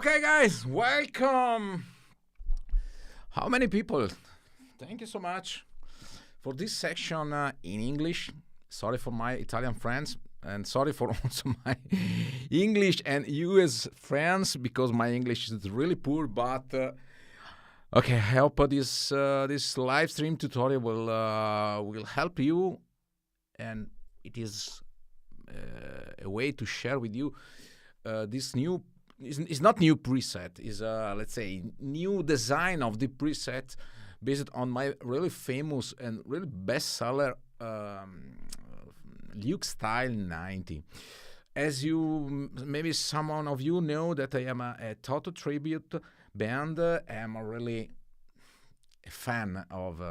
Okay, guys, welcome. How many people? Thank you so much for this section in English. Sorry for my Italian friends, and sorry for also my English and US friends, because my English is really poor. But okay, I hope this live stream tutorial will help you, and it is a way to share with you this new. It's not new preset. Is let's say new design of the preset based on my really famous and really bestseller Luke Style 90. As you maybe someone of you know that I am a Toto tribute band. I am really a fan of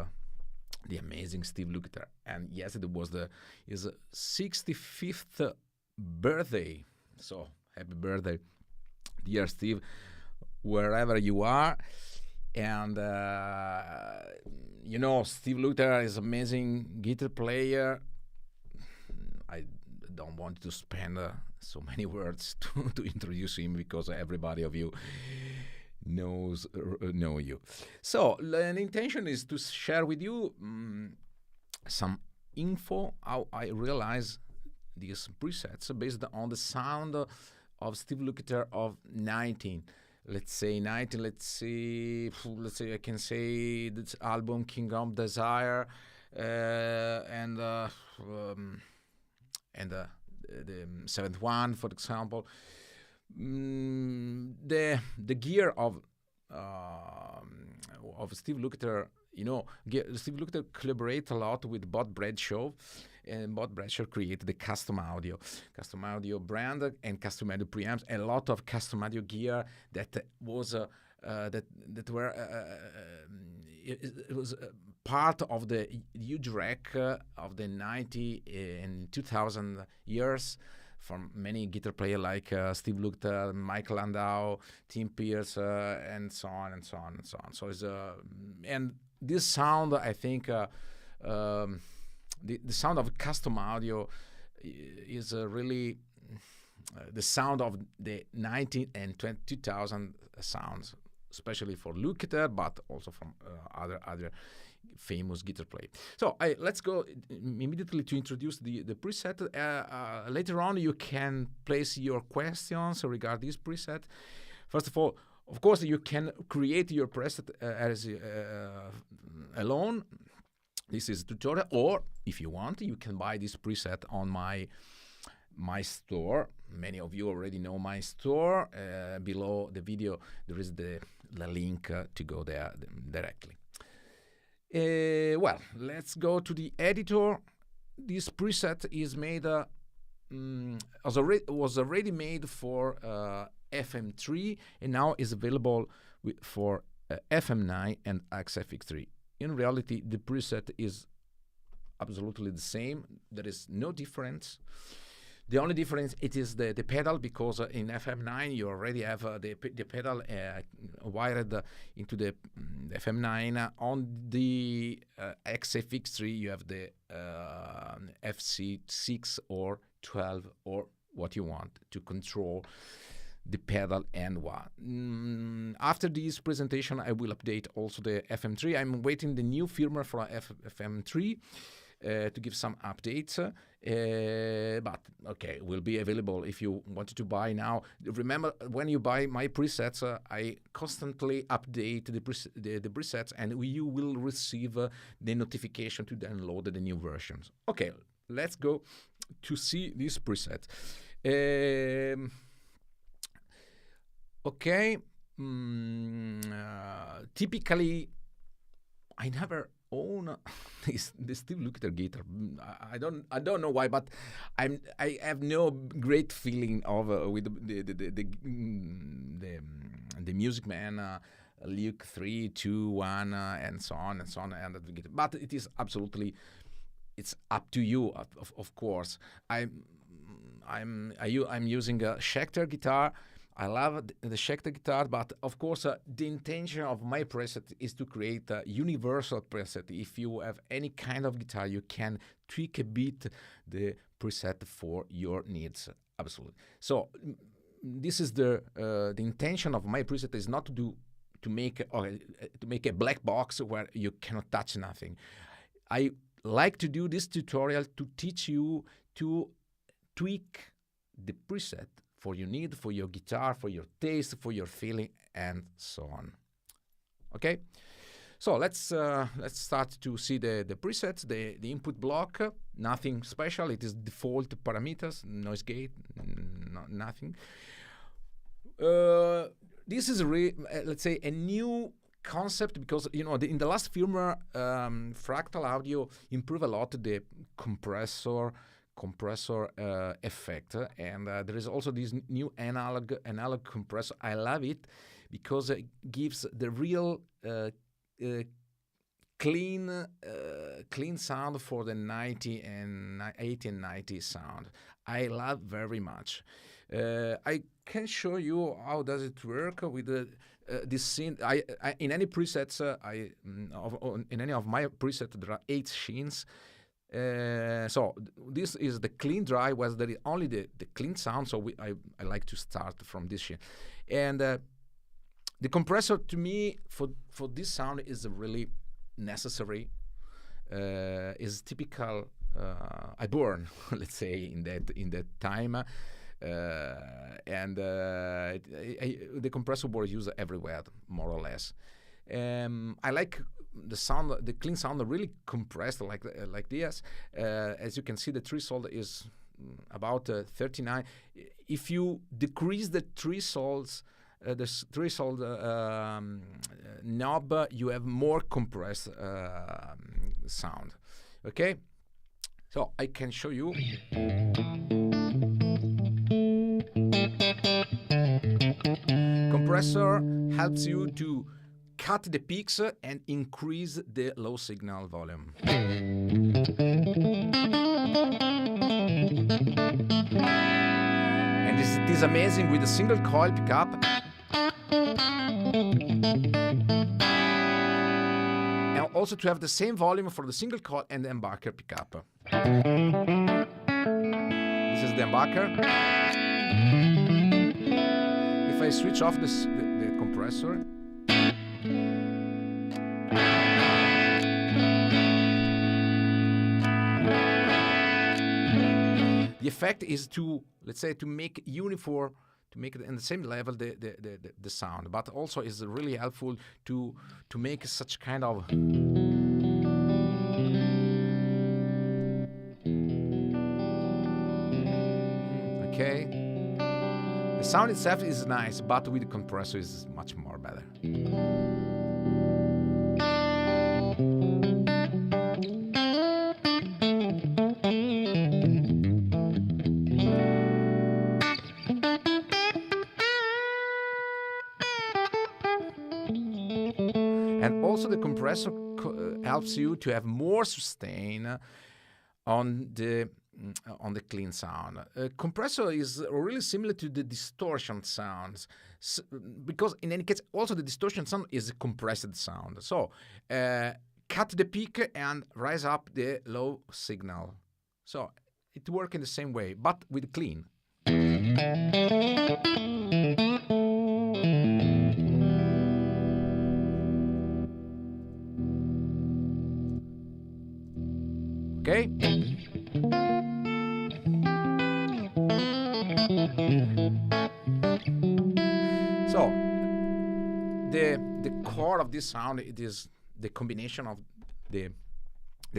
the amazing Steve Lukather, and yesterday was his 65th birthday. So happy birthday, dear Steve, wherever you are. And Steve Lukather is amazing guitar player. I don't want to spend so many words to introduce him, because everybody of you know you. So the intention is to share with you some info how I realize these presets based on the sound of Steve Lukather of 19. Let's say I can say this album King of Desire and the seventh one, for example. The gear of Steve Lukather, Steve Lukather collaborate a lot with Bob Bradshaw, and Bob Bradshaw created the custom audio brand and custom audio preamps, a lot of custom audio gear that was it was part of the huge wreck of the 90 and 2000 years, from many guitar players like Steve Lukather, Michael Landau, Tim Pierce, and so on and so on and so on. So it's and this sound, I think, the sound of custom audio is really the sound of the 19 and 2000 sounds, especially for Lukather, but also from other famous guitar player. So let's go immediately to introduce the preset. Later on, you can place your questions regarding this preset. First of all, of course, you can create your preset as alone. This is a tutorial, or if you want, you can buy this preset on my store. Many of you already know my store. Below the video, there is the link to go there directly. Well, let's go to the editor. This preset is made was already made for FM3, and now is available for FM9 and FX3. In reality, the preset is absolutely the same. There is no difference. The only difference it is the pedal, because in FM9 you already have the pedal wired into the FM9. On the FX3 you have the FC6 or 12 or what you want to control the pedal and what. After this presentation, I will update also the FM3. I'm waiting the new firmware for FM3 to give some updates. But okay, will be available if you wanted to buy now. Remember, when you buy my presets, I constantly update the presets, and you will receive the notification to download the new versions. Okay, let's go to see this preset. Okay, typically, I never own the Steve Lukather guitar. I don't know why, but I have no great feeling of with the Music Man Luke 3, 2, 1, and so on and so on. But it is absolutely, it's up to you, of course. I'm using a Schecter guitar. I love the Schecter guitar, but of course the intention of my preset is to create a universal preset. If you have any kind of guitar, you can tweak a bit the preset for your needs. Absolutely. So this is the intention of my preset is not to make a black box where you cannot touch nothing. I like to do this tutorial to teach you to tweak the preset for your need, for your guitar, for your taste, for your feeling, and so on. Okay, so let's start to see the presets. The input block, nothing special. It is default parameters, noise gate, nothing. This is let's say a new concept, because in the last firmware, Fractal Audio improved a lot the compressor effect, and there is also this new analog compressor. I love it because it gives the real clean sound for the 90 and 80 and 90 sound. I love very much. I can show you how does it work with the this scene. I in any presets, in any of my presets, there are 8 scenes. So this is the clean dry, was there is only the clean sound. So I like to start from this scene, and the compressor to me for this sound is really necessary. Is typical. I burn, let's say, in that time, and the compressor board used everywhere, more or less. I like the sound, the clean sound, really compressed like this. As you can see, the threshold is about 39. If you decrease the thresholds, the threshold knob, you have more compressed sound. Okay, so I can show you. Compressor helps you to cut the peaks and increase the low signal volume. And it is amazing with a single coil pickup. And also to have the same volume for the single coil and the humbucker pickup. This is the humbucker. If I switch off the compressor, the effect is to, let's say, to make uniform, to make it in the same level the sound, but also is really helpful to make such kind of okay. The sound itself is nice, but with the compressor is much more better. And also the compressor helps you to have more sustain on the clean sound. Compressor is really similar to the distortion sounds, because in any case also the distortion sound is a compressed sound. So cut the peak and rise up the low signal. So it works in the same way, but with clean. Okay? So the core of this sound, it is the combination of the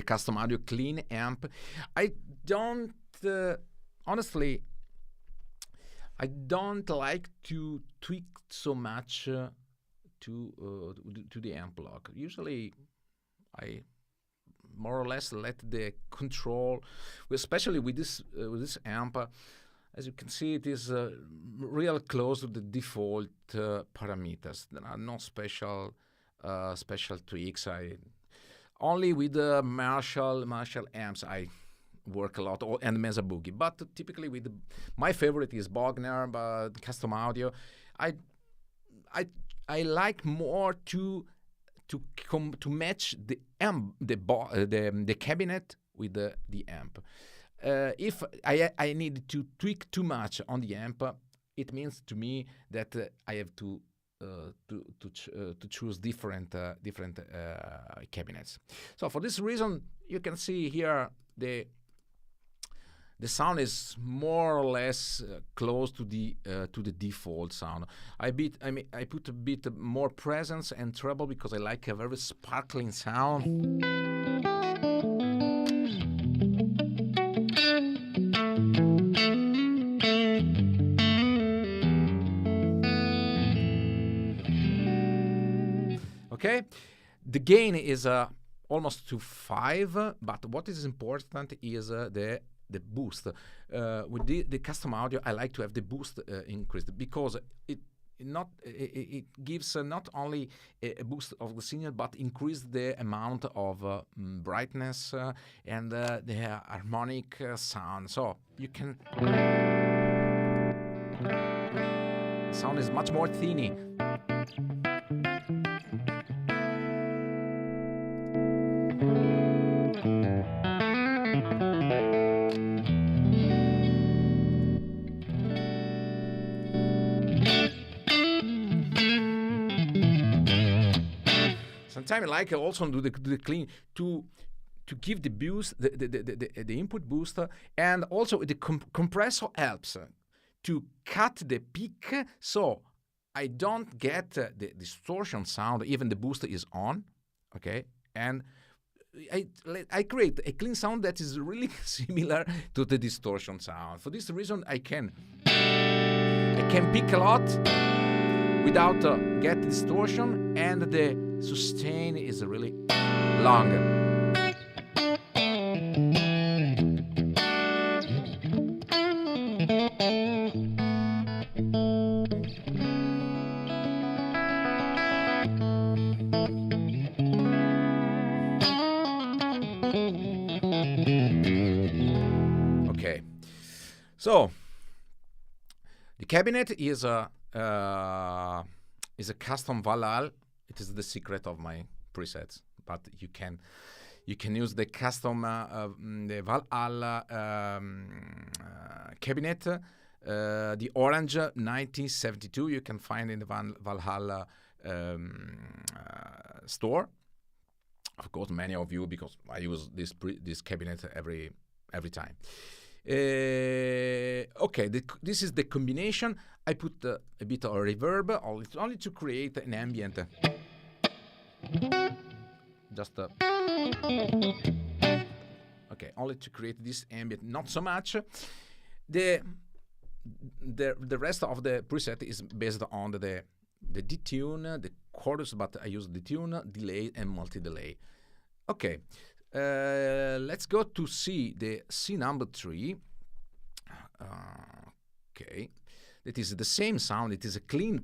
custom audio clean amp. I don't honestly, I don't like to tweak so much to the amp block. Usually I more or less let the control, especially with this amp. As you can see, it is real close to the default parameters. There are no special tweaks. Only with the Marshall amps I work a lot, and Mesa Boogie. But typically with my favorite is Bogner, but custom audio. I like more to match the amp, the cabinet with the amp. If I need to tweak too much on the amp, it means to me that I have to choose different cabinets. So for this reason, you can see here the sound is more or less close to the default sound. I put a bit more presence and treble because I like a very sparkling sound. Okay, the gain is almost to 5, but what is important is the boost. With the custom audio, I like to have the boost increased because it gives not only a boost of the signal, but increase the amount of brightness and the harmonic sound. So you can sound is much more thinny. Sometimes I like also do the clean to give the boost, the input booster, and also the compressor helps to cut the peak, so I don't get the distortion sound even the booster is on, okay? And I create a clean sound that is really similar to the distortion sound. For this reason, I can pick a lot without get distortion, and the sustain is really long. Okay, so the cabinet is a custom Valhalla. It is the secret of my presets, but you can use the custom the Valhalla cabinet, the orange 1972. You can find in the Valhalla store. Of course, many of you, because I use this cabinet every time. Okay, this is the combination. I put a bit of reverb, only to create an ambient. Just okay, only to create this ambient, not so much. The rest of the preset is based on the detune, the chorus, but I use detune, delay, and multi-delay. Okay, let's go to the C number 3. Okay, it is the same sound. It is a clean.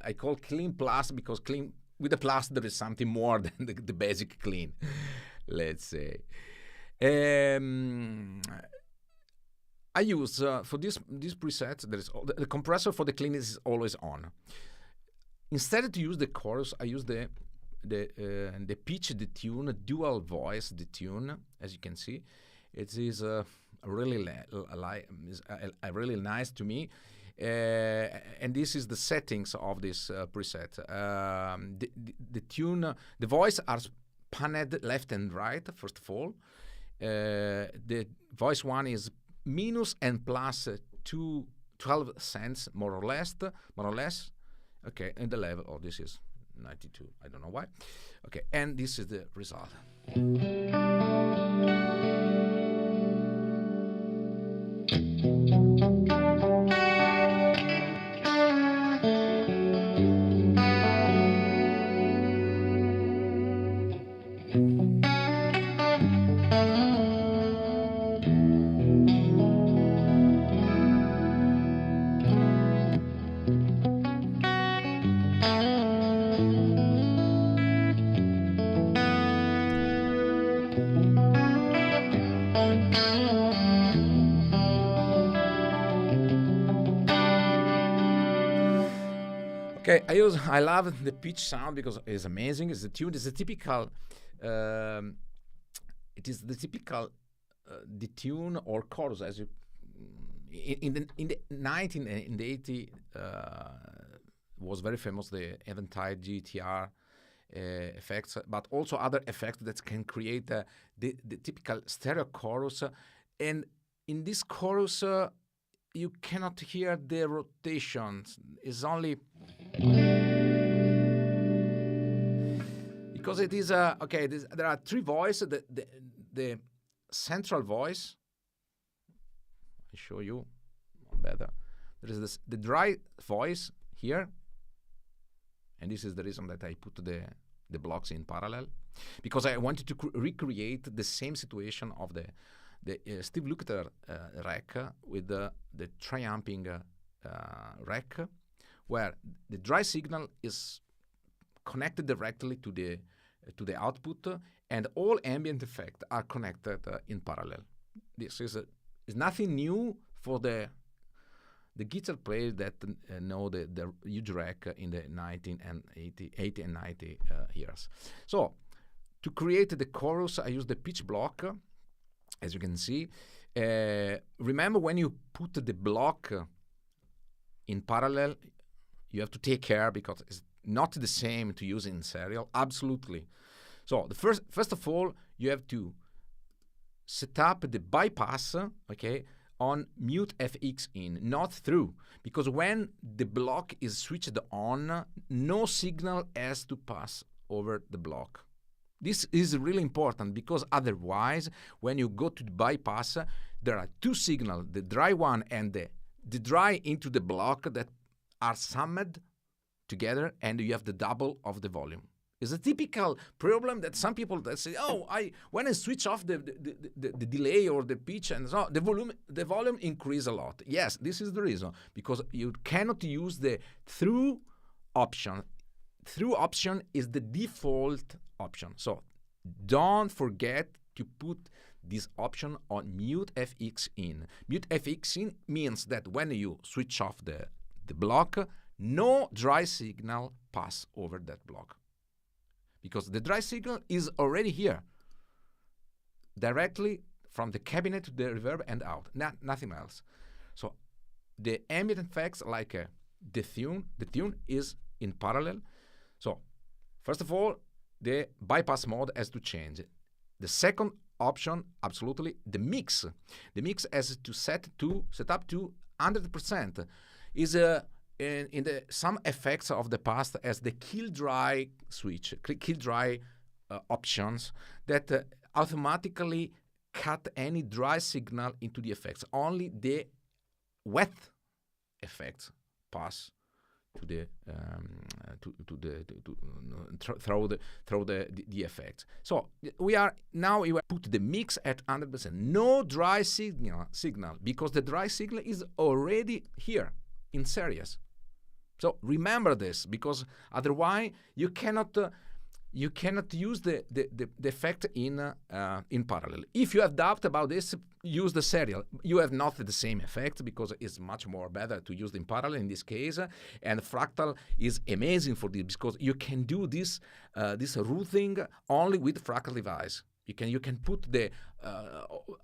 I call clean plus because clean with the plus there is something more than the basic clean. Let's say. I use for this preset there is the compressor for the clean is always on. Instead to use the chorus, I use the pitch detune, dual voice detune. As you can see, it is really nice to me. And this is the settings of this preset. The tune, the voice are panned left and right. First of all, the voice one is minus and plus 12 cents more or less. Okay, and the level. Oh, this is 92. I don't know why. Okay, and this is the result. Okay, I love the pitch sound because it's amazing. It's the tune. It's a typical. It is the typical detune or chorus as you in the 80 was very famous the Eventide GTR effects, but also other effects that can create the typical stereo chorus, and in this chorus. You cannot hear the rotations. It's only because it is okay. There are three voices. The central voice. I show you better. There is the dry voice here, and this is the reason that I put the blocks in parallel, because I wanted to recreate the same situation of the Steve Lukather rack with the triumphing rack, where the dry signal is connected directly to the output, and all ambient effects are connected in parallel. This is nothing new for the guitar players that know the huge rack in the 1980 and 90 years. So to create the chorus, I use the pitch block, as you can see. Remember, when you put the block in parallel, you have to take care because it's not the same to use in serial. Absolutely. So the first of all, you have to set up the bypass, okay, on mute FX in, not through, because when the block is switched on, no signal has to pass over the block. This is really important because otherwise, when you go to the bypass, there are two signals, the dry one and the dry into the block, that are summed together, and you have the double of the volume. It's a typical problem that some people that say, oh, when I switch off the delay or the pitch and so on, the volume increase a lot. Yes, this is the reason, because you cannot use the through option. Through option is the default option. So don't forget to put this option on mute FX in. Mute FX in means that when you switch off the block, no dry signal pass over that block. Because the dry signal is already here, directly from the cabinet to the reverb and out, nothing else. So the ambient effects, like the tune is in parallel. So first of all, the bypass mode has to change. The second option, absolutely, the mix. The mix has to set up to 100%. Is in some effects of the past as the kill dry switch, kill dry options that automatically cut any dry signal into the effects. Only the wet effects pass to the through the effects. So we put the mix at 100%. No dry signal because the dry signal is already here in series. So remember this, because otherwise you cannot use the effect in parallel. If you have doubt about this, use the serial. You have not the same effect because it's much more better to use in parallel in this case. And Fractal is amazing for this because you can do this routing only with Fractal device. You can put the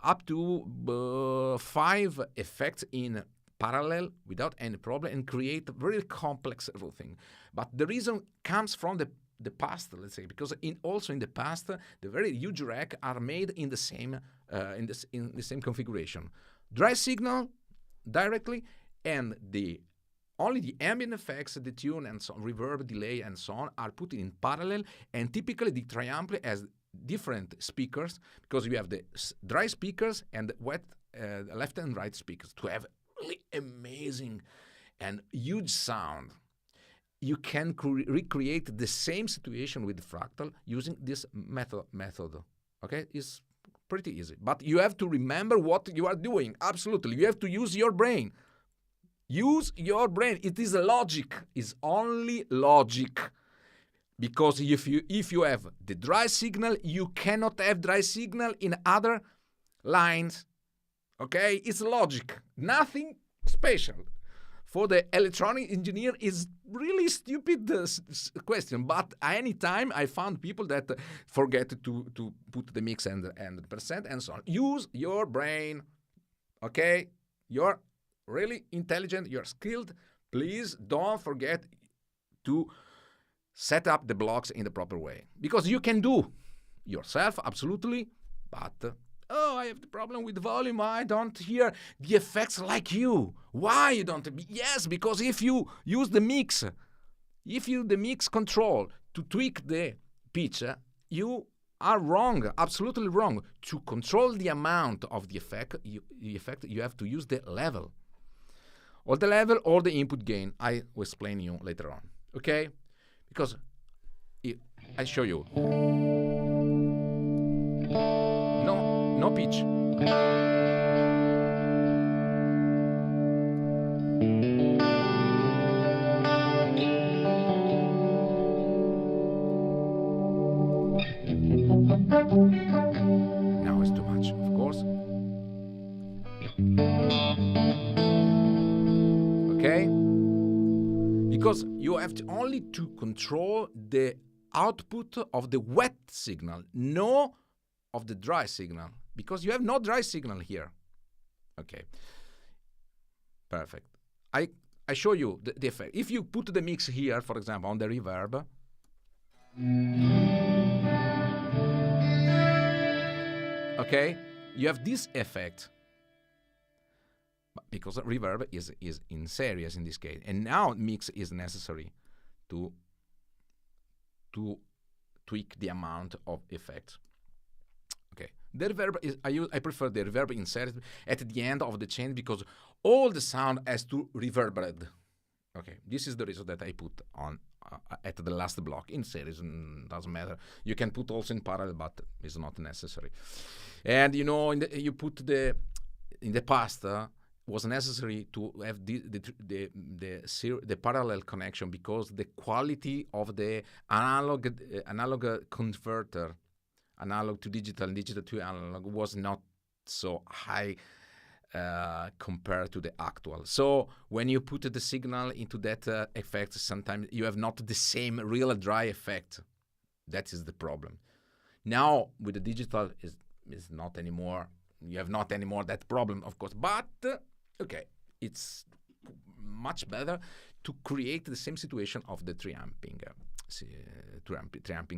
up to 5 effects in parallel without any problem and create very complex routing. But the reason comes from the past, let's say, because also in the past the very huge rack are made in the same configuration. Dry signal directly, and only the ambient effects, the tune and so on, reverb, delay and so on, are put in parallel. And typically the triampli has different speakers because you have the dry speakers and the wet left and right speakers to have really amazing and huge sound. You can recreate the same situation with Fractal using this method. Okay, it's pretty easy. But you have to remember what you are doing. Absolutely, you have to use your brain. Use your brain. It is logic. It's only logic. Because if you have the dry signal, you cannot have dry signal in other lines. Okay, it's logic. Nothing special. For the electronic engineer, is really stupid question. But any time I found people that forget to put the mix and the percent and so on. Use your brain. Okay, you're really intelligent. You're skilled. Please don't forget to set up the blocks in the proper way, because you can do yourself absolutely, but I have the problem with volume. I don't hear the effects like you. Why you don't? Yes, because if you use the mix, the mix control to tweak the pitch, you are wrong, absolutely wrong. To control the amount of the effect, you have to use the level, or the level or the input gain. I will explain you later on. Okay. Because I show you. No pitch. Now it's too much, of course. Okay? Because you have only to control the output of the wet signal, no of the dry signal, because you have no dry signal here. Okay, perfect. I show you the effect. If you put the mix here, for example, on the reverb, okay, you have this effect, because reverb is in series in this case, and now mix is necessary to tweak the amount of effects. Okay, the reverb is I prefer the reverb in series at the end of the chain, because all the sound has to reverberate. Okay, this is the reason that I put on at the last block in series. Doesn't matter. You can put also in parallel, but it's not necessary. And you know, you put in the past. Was necessary to have the parallel connection, because the quality of the analog converter, analog to digital and digital to analog, was not so high compared to the actual. So when you put the signal into that effect, sometimes you have not the same real dry effect. That is the problem. Now with the digital is not anymore. You have not anymore that problem, of course, but okay, it's much better to create the same situation of the triamping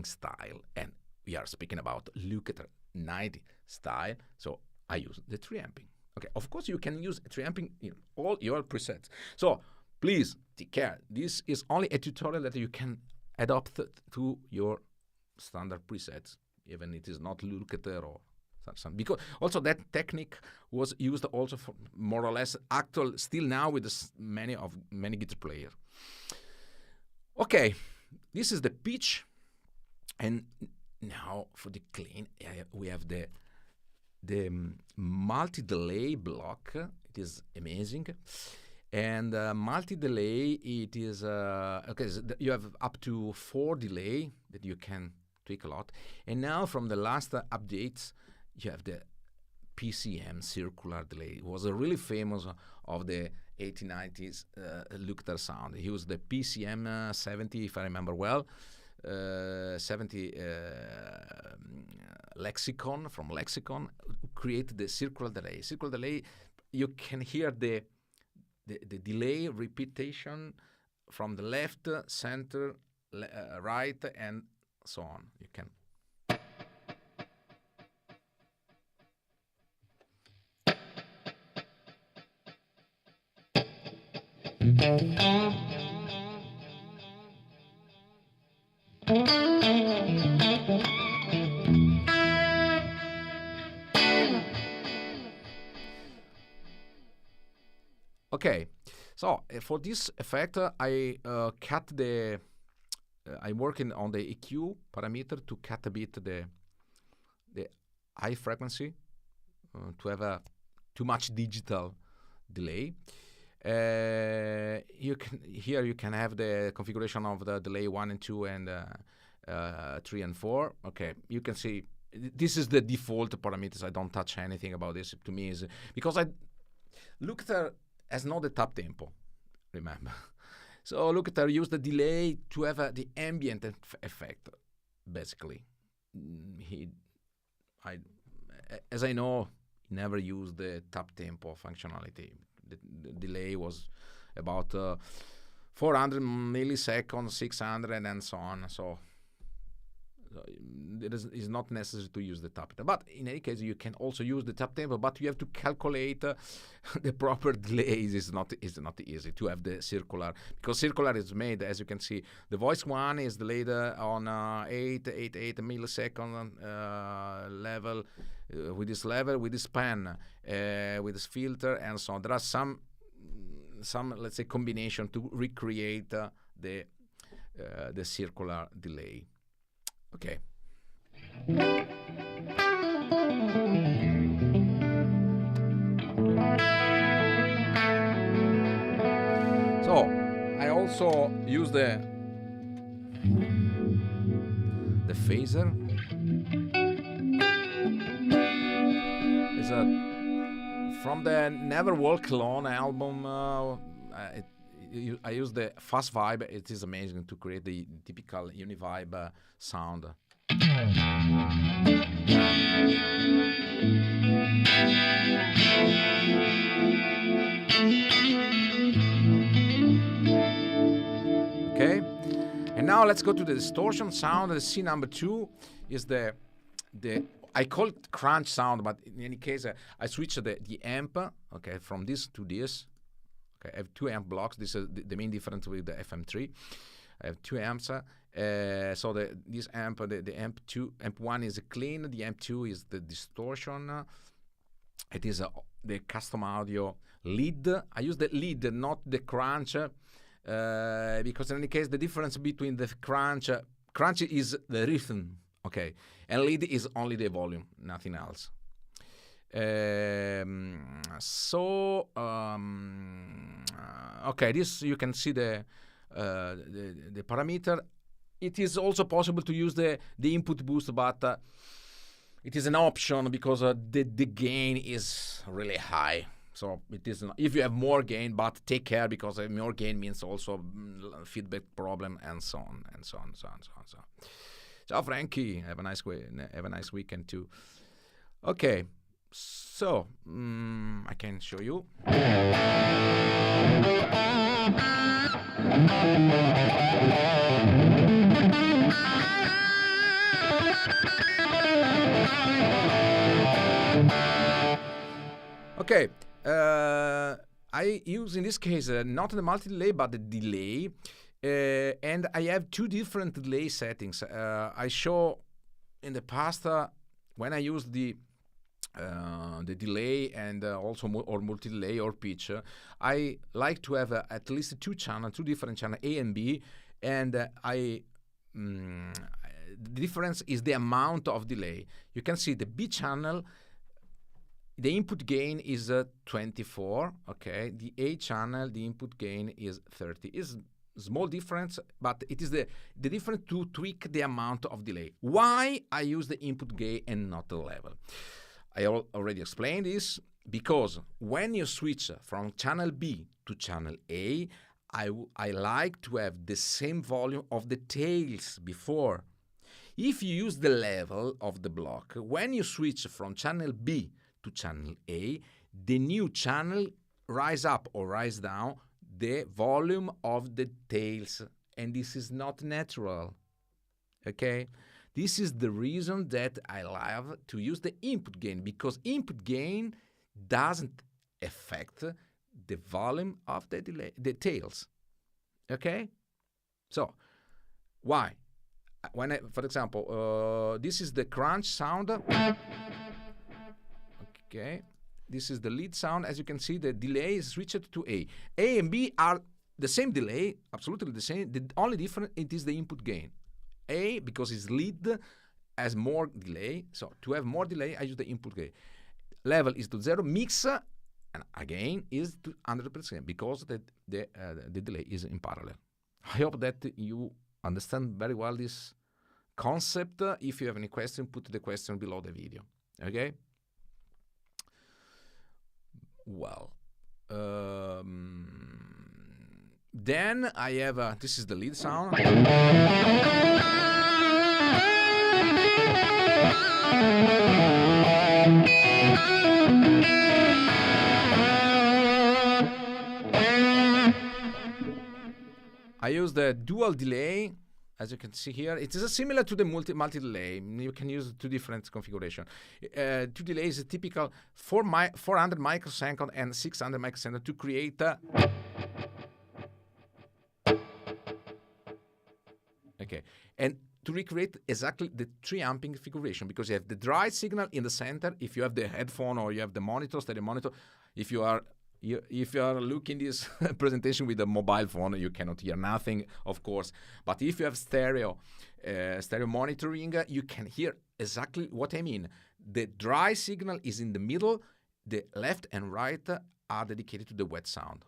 style. And we are speaking about Lukather 90 style, so I use the triamping. Okay, of course you can use triamping in all your presets. So please take care. This is only a tutorial that you can adopt to your standard presets, even it is not Lukather or something. Because also that technique was used also for more or less actual still now with many guitar players. Okay, this is the pitch, and now for the clean we have the multi-delay block. It is amazing, and multi-delay, it is okay. So you have up to 4 delay that you can tweak a lot. And now from the last updates, you have the PCM circular delay. It was a really famous of the 80s, 90s Lukather sound. He used the PCM 70, if I remember well, 70 Lexicon, from Lexicon, created the circular delay. Circular delay, you can hear the delay repetition from the left, center, right, and so on. You can. Okay, so for this effect, I cut the. I'm working on the EQ parameter to cut a bit the high frequency to have too much digital delay. You can have the configuration of the delay 1 and 2 and 3 and 4. Okay, you can see this is the default parameters. I don't touch anything about this. To me, is because Lukather has not the tap tempo. Remember, so Lukather used the delay to have the ambient effect. Basically, as I know, he never used the tap tempo functionality. The delay was about 400 milliseconds, 600, and so on. So it's not necessary to use the tap tempo. But in any case, you can also use the tap tempo, but you have to calculate the proper delays. It's not easy to have the circular, because circular is made, as you can see, the voice one is delayed on 8 millisecond level, with this pan, with this filter, and so on. There are some let's say combination to recreate the circular delay. Okay. So I also use the phaser. It's from the Never Walk Alone album. I use the fast vibe. It is amazing to create the typical univibe sound. Okay, and now let's go to the distortion sound. The C number 2 is the I call it crunch sound, but in any case, I switch the amp, okay, from this to this. Okay, I have 2 amp blocks. This is the main difference with the FM3. I have 2 amps. So this amp, the amp 1 is clean. The amp 2 is the distortion. It is the custom audio lead. I use the lead, not the crunch, because in any case, the difference between the crunch is the rhythm. Okay, and lead is only the volume, nothing else. Okay, this you can see the parameter. It is also possible to use the input boost, but it is an option because the gain is really high. So it is not, if you have more gain, but take care because more gain means also feedback problem and so on and so on and so on and so on. So. Ciao Frankie, have a nice weekend too. Okay, so I can show you. Okay, I use in this case not the multi-delay but the delay. And I have 2 different delay settings. I show in the past when I use the delay and also or multi-delay or pitch. I like to have at least 2 different channels, A and B, and the difference is the amount of delay. You can see the B channel. The input gain is 24. Okay, the A channel, the input gain is 30. Is small difference, but it is the difference to tweak the amount of delay. Why I use the input gain and not the level? I already explained this, because when you switch from channel B to channel A, I like to have the same volume of the tails before. If you use the level of the block, when you switch from channel B to channel A, the new channel rise up or rise down the volume of the tails, and this is not natural. Okay, this is the reason that I love to use the input gain, because input gain doesn't affect the volume of the tails. Okay, so why? When for example, this is the crunch sound. Okay. This is the lead sound. As you can see, the delay is switched to A. A and B are the same delay, absolutely the same. The only difference it is the input gain. A, because it's lead, has more delay. So to have more delay, I use the input gain. Level is to 0. Mix, and again, is to 100% because the delay is in parallel. I hope that you understand very well this concept. If you have any question, put the question below the video. Okay? Well, then I have, this is the lead sound. I use the dual delay. As you can see here, it is similar to the multi-delay. You can use 2 different configurations. 2 delays is typical 400 microseconds and 600 microseconds to create okay, and to recreate exactly the 3 amping configuration, because you have the dry signal in the center. If you have the headphone or you have the monitor, stereo monitor, if you are looking this presentation with a mobile phone, you cannot hear nothing, of course. But if you have stereo monitoring, you can hear exactly what I mean. The dry signal is in the middle. The left and right are dedicated to the wet sound.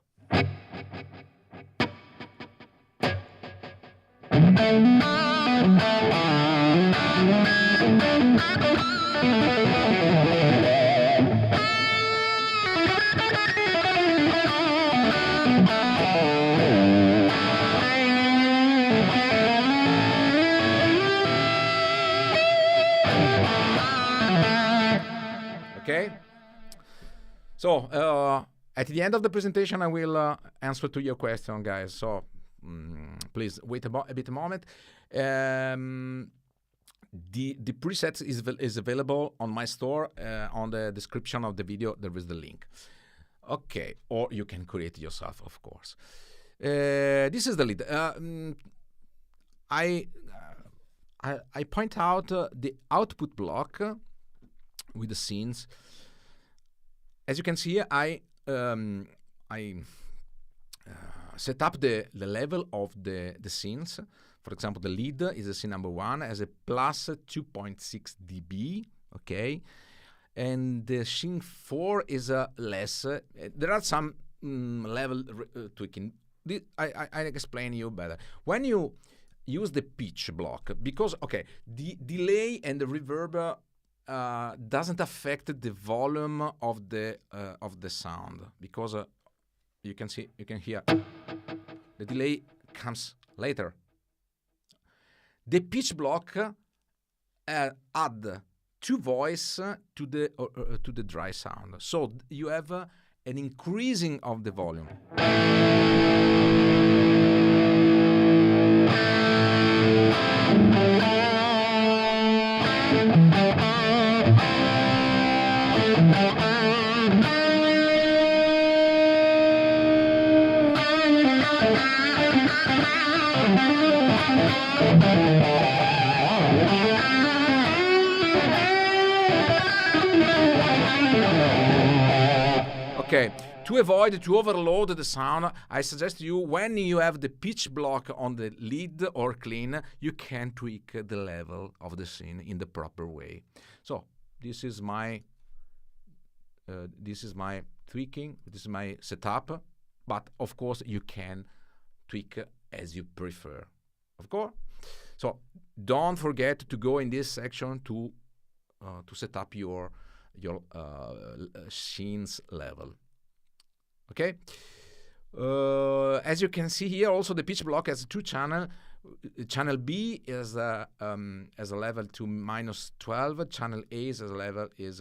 So at the end of the presentation, I will answer to your question, guys. So please wait a bit a moment. The preset is available on my store. On the description of the video, there is the link. Okay, or you can create it yourself, of course. This is the lead. I point out the output block with the scenes. As you can see, I set up the level of the scenes. For example, the lead is a scene number 1 as a plus 2.6 dB, okay? And the scene 4 is less. There are some level tweaking. I explain you better. When you use the pitch block, because, okay, the delay and the reverb doesn't affect the volume of the sound, because you can hear the delay comes later. The pitch block add 2 voice to the dry sound, so you have an increasing of the volume. Okay, to avoid to overload the sound, I suggest you, when you have the pitch block on the lead or clean, you can tweak the level of the scene in the proper way. So this is my tweaking, this is my setup, but of course you can tweak as you prefer, of course. So don't forget to go in this section to set up your scenes level. Okay. As you can see here, also the pitch block has 2 channels. Channel B is as a level to -12. Channel A as a level is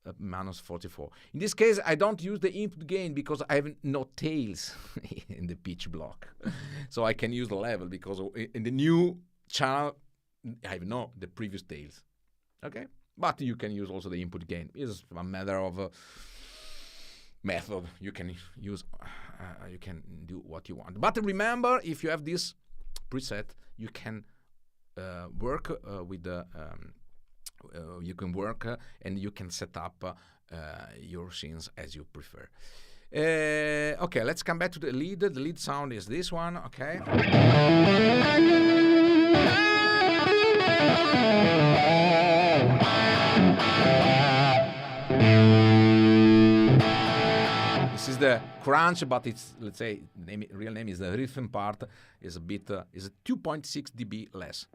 -44. In this case, I don't use the input gain because I have no tails in the pitch block, so I can use the level because in the new channel I have the previous tails. Okay, but you can use also the input gain. It's a matter of method. You can use, you can do what you want. But remember, if you have this preset, you can work with the. You can work and you can set up your scenes as you prefer. Okay, let's come back to the lead. The lead sound is this one. Okay. This is the crunch, but it's, let's say, real name is the rhythm part, is a bit, is 2.6 dB less.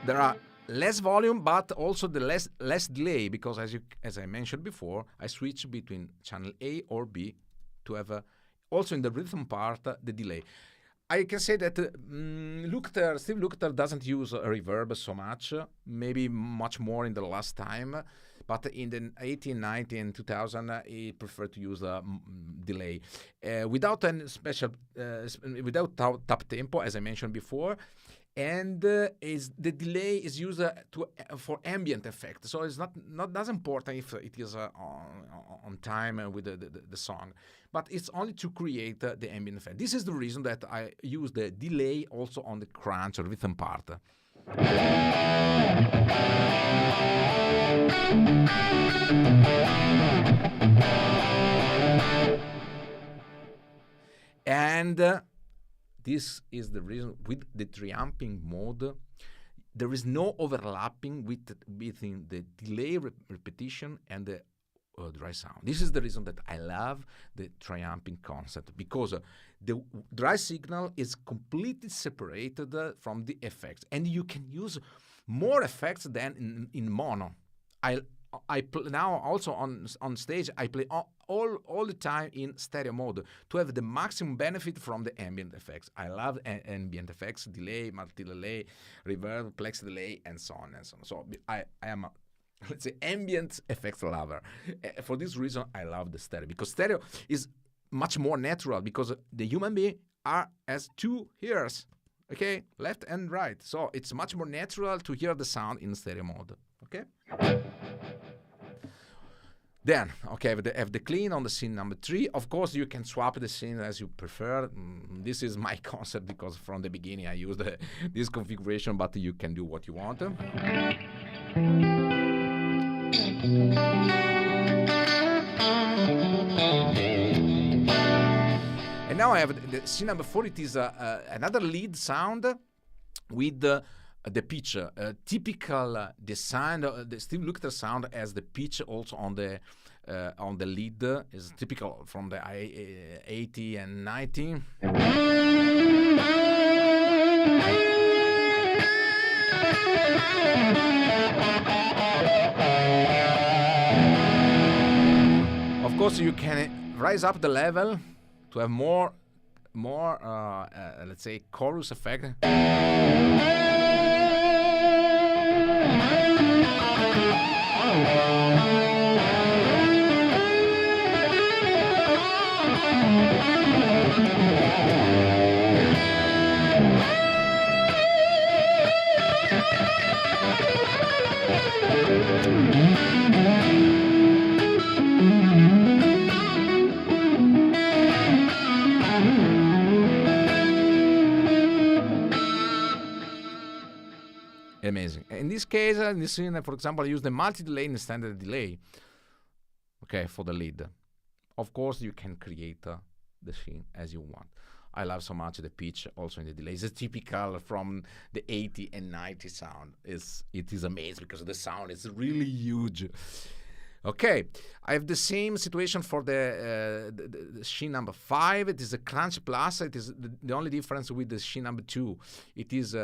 There are less volume, but also the less delay, because as I mentioned before, I switch between channel A or B to have also in the rhythm part the delay. I can say that Steve Lukather doesn't use reverb so much, maybe much more in the last time, but in the 18, 19, and 2000, he preferred to use delay. Without a special, without tap tempo, as I mentioned before, and the delay is used for ambient effect, so it's not as important if it is on time with the song, but it's only to create the ambient effect. This is the reason that I use the delay also on the crunch or rhythm part. And this is the reason with the triamping mode, there is no overlapping between the delay repetition and the dry sound. This is the reason that I love the triamping concept, because the dry signal is completely separated from the effects, and you can use more effects than in mono. now also on stage I play all the time in stereo mode to have the maximum benefit from the ambient effects. I love ambient effects, delay, multi-delay, reverb, plex delay, and so on and so on. So I am let's say ambient effects lover. For this reason, I love the stereo, because stereo is much more natural, because the human being has two ears, okay, left and right. So it's much more natural to hear the sound in stereo mode, okay? Then, okay, have the clean on the scene number 3. Of course, you can swap the scene as you prefer. This is my concept, because from the beginning I used this configuration, but you can do what you want. And now I have the scene number 4. It is another lead sound with the pitch. Typical the sound, the Steve Lukather sound as the pitch also on the lead is typical from the 80 and 90. Of course, you can raise up the level to have more let's say chorus effect. Amazing. In this case, in this scene, for example, I use the multi-delay instead of the delay, okay, for the lead. Of course, you can create the scene as you want. I love so much the pitch also in the delay. It's typical from the 80 and 90 sound. It is amazing, because the sound is really huge. Okay, I have the same situation for the scene number 5. It is a crunch plus. It is the only difference with the scene number 2. It is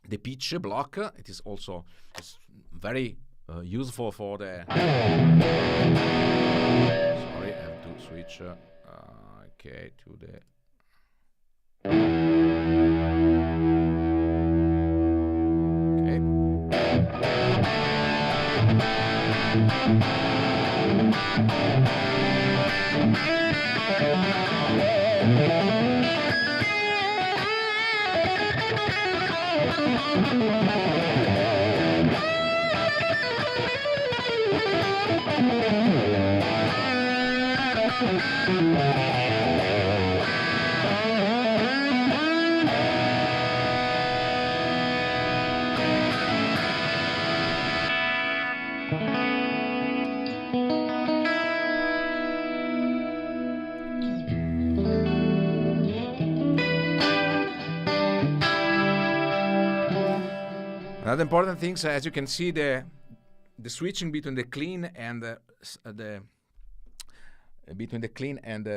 the pitch block. It is also very useful for the. Sorry, I have to switch. Okay, to the. Another important thing, so as you can see, the switching between the clean and the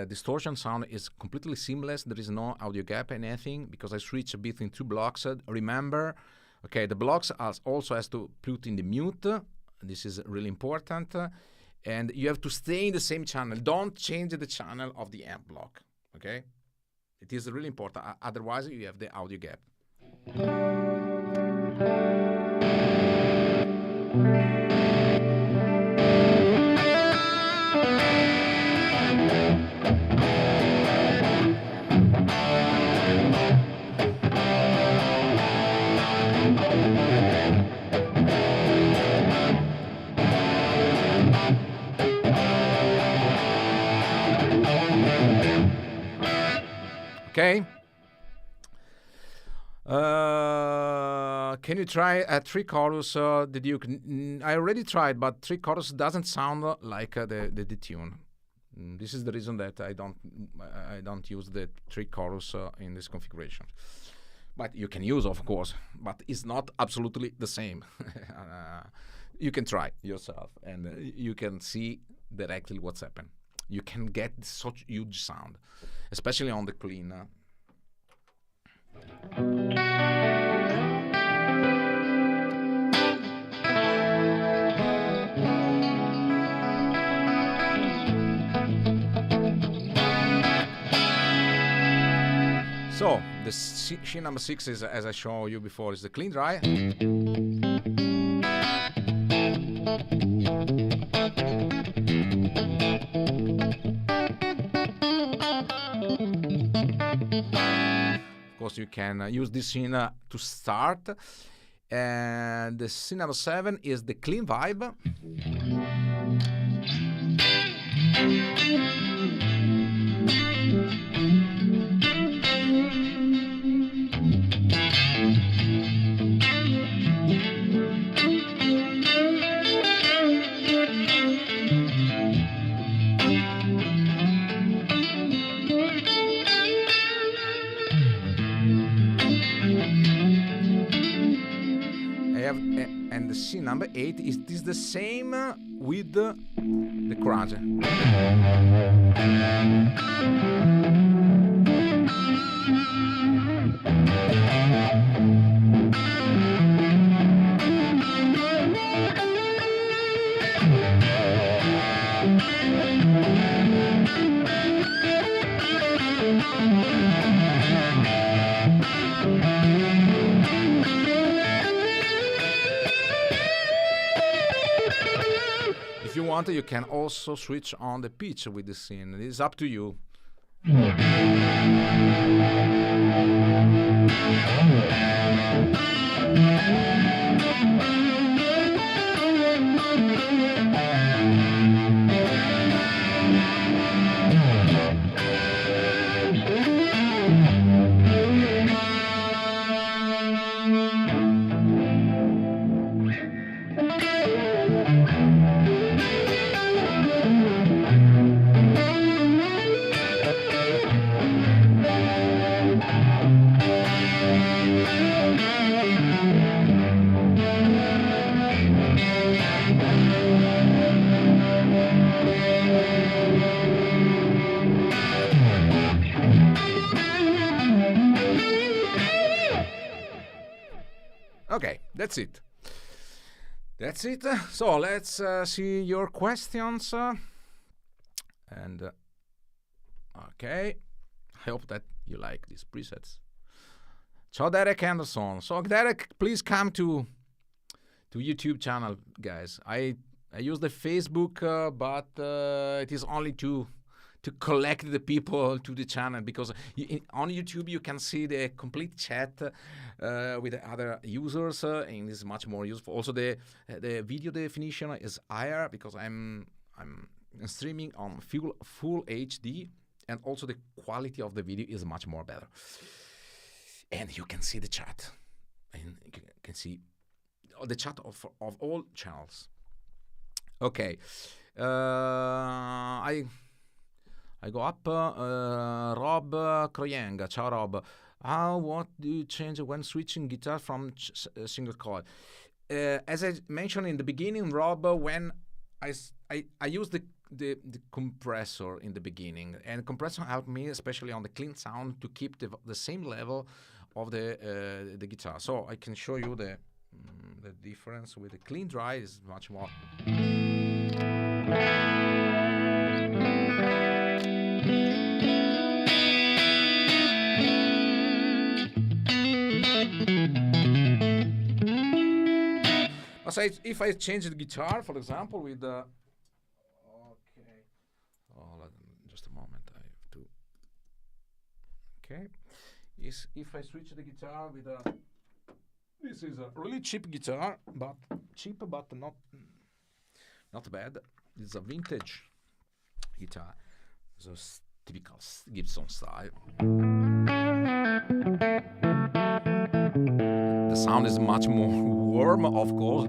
distortion sound is completely seamless. There is no audio gap and anything, because I switch between 2 blocks. Remember, okay, the blocks also has to put in the mute. This is really important, and you have to stay in the same channel. Don't change the channel of the amp block. Okay, it is really important. Otherwise, you have the audio gap. Okay. Can you try a 3 chorus the Duke? I already tried, but 3 chorus doesn't sound like the tune. This is the reason that I don't use the 3 chorus in this configuration. But you can use, of course, but it's not absolutely the same. You can try yourself, and you can see directly what's happened. You can get such huge sound, especially on the clean. the C number 6 is, as I showed you before, is the clean dry. Of course, you can use this scene to start. And the scene number 7 is the clean vibe. And the scene number 8 is the same with the crunch. If you want, you can also switch on the pitch with the scene. It is up to you. Okay, that's it. That's it. So let's see your questions. Okay, I hope that you like these presets. Ciao, Derek Anderson. So Derek, please come to YouTube channel, guys. I use the Facebook, but it is only to collect the people to the channel, because on YouTube you can see the complete chat with the other users, and it's much more useful. Also, the video definition is higher because I'm streaming on full HD, and also the quality of the video is much more better. And you can see the chat, and you can see the chat of all channels. Okay, I go up. Rob Kroyenga. Ciao, Rob. What do you change when switching guitar from single coil? As I mentioned in the beginning, Rob, when I use the compressor in the beginning, and compressor helped me, especially on the clean sound, to keep the same level of the guitar. So I can show you the difference with the clean dry is much more. So if I change the guitar, for example, with the just a moment, I have to. Okay, if I switch the guitar with a, this is a really cheap guitar, but not bad. It's a vintage guitar, so typical Gibson style. The sound is much more warm, of course.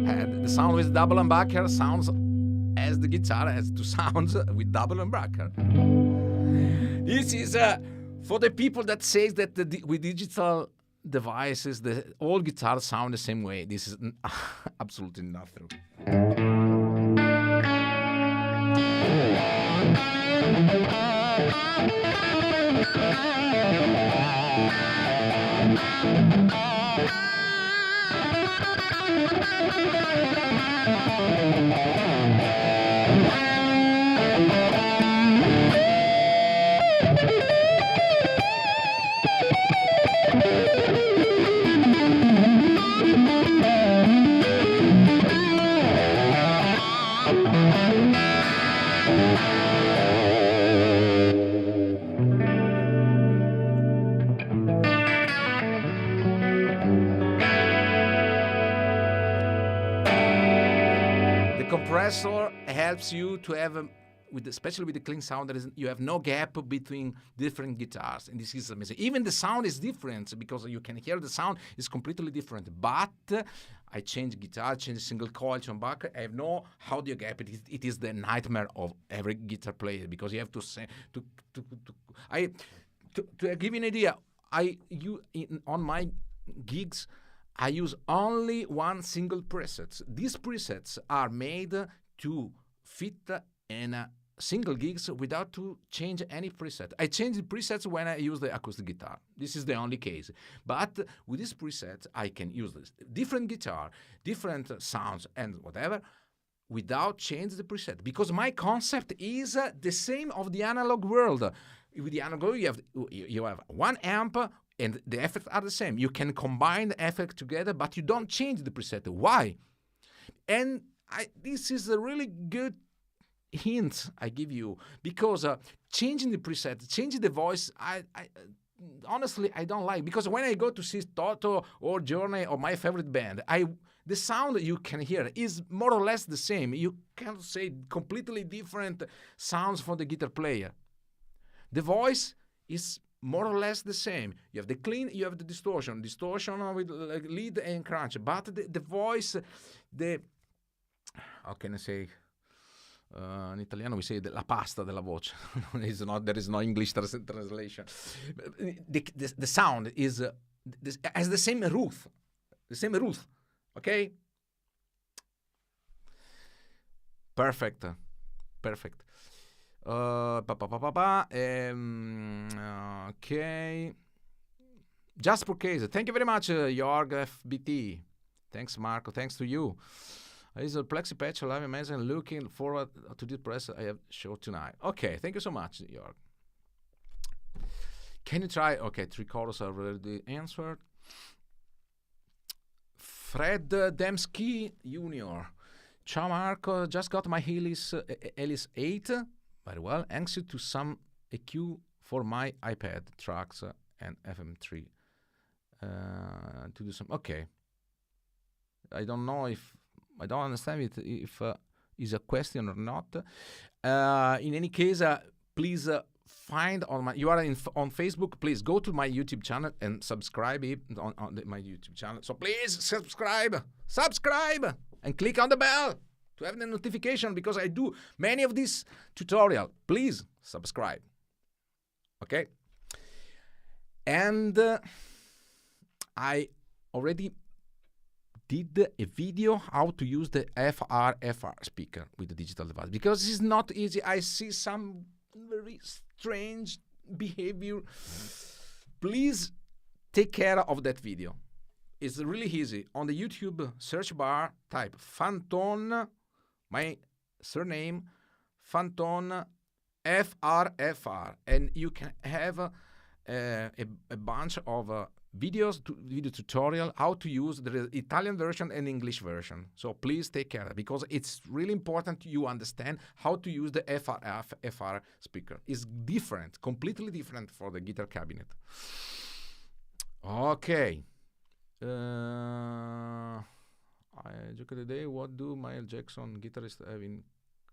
And the sound with double humbucker sounds as the guitar has to sound with double humbucker. This is for the people that says that with digital devices all guitars sound the same way. This is absolutely not true. Compressor helps you to have especially with the clean sound, you have no gap between different guitars, and this is amazing. Even the sound is different because you can hear the sound is completely different. But I change guitar, change single coil, humbucker. I have no audio gap. It is the nightmare of every guitar player because you have to say to give you an idea. On my gigs, I use only one single preset. These presets are made to fit in single gigs without to change any preset. I change the presets when I use the acoustic guitar. This is the only case. But with this preset, I can use this different guitar, different sounds, and whatever, without changing the preset. Because my concept is the same of the analog world. With the analog, you have one amp, and the effects are the same. You can combine the effects together, but you don't change the preset. Why? And this is a really good hint I give you, because changing the preset, changing the voice, honestly, I don't like. Because when I go to see Toto or Journey or my favorite band, the sound you can hear is more or less the same. You can't say completely different sounds for the guitar player. The voice is more or less the same. You have the clean, you have the distortion with lead and crunch. But the voice, how can I say? In Italiano we say la pasta della voce. There is no English translation. The sound has the same root. Okay? Perfect. Okay. Just for case. Thank you very much, Jorg FBT. Thanks, Marco. Thanks to you. It's a plexi patch live amazing. Looking forward to this press I have show tonight. Okay, thank you so much, Jorg. Can you try? Okay, 3 chorus are already answered. Fred Dembski Jr. Ciao Marco, just got my Alice 8. Very well. Anxious to some EQ for my iPad tracks and FM3 to do some. Okay. I don't understand if is a question or not. In any case, please find on my. You are on Facebook. Please go to my YouTube channel and subscribe on my YouTube channel. So please subscribe, and click on the bell to have the notification, because I do many of these tutorials. Please subscribe. Okay. And I already did a video how to use the FR speaker with the digital device, because it's not easy. I see some very strange behavior. Please take care of that video. It's really easy. On the YouTube search bar, type Fantone, my surname, Fantone FR, and you can have a bunch of video tutorial how to use the Italian version and English version. So please take care, because it's really important you understand how to use the FR speaker. It's different, completely different for the guitar cabinet. Okay. I joke today. What do Michael Jackson guitarists have in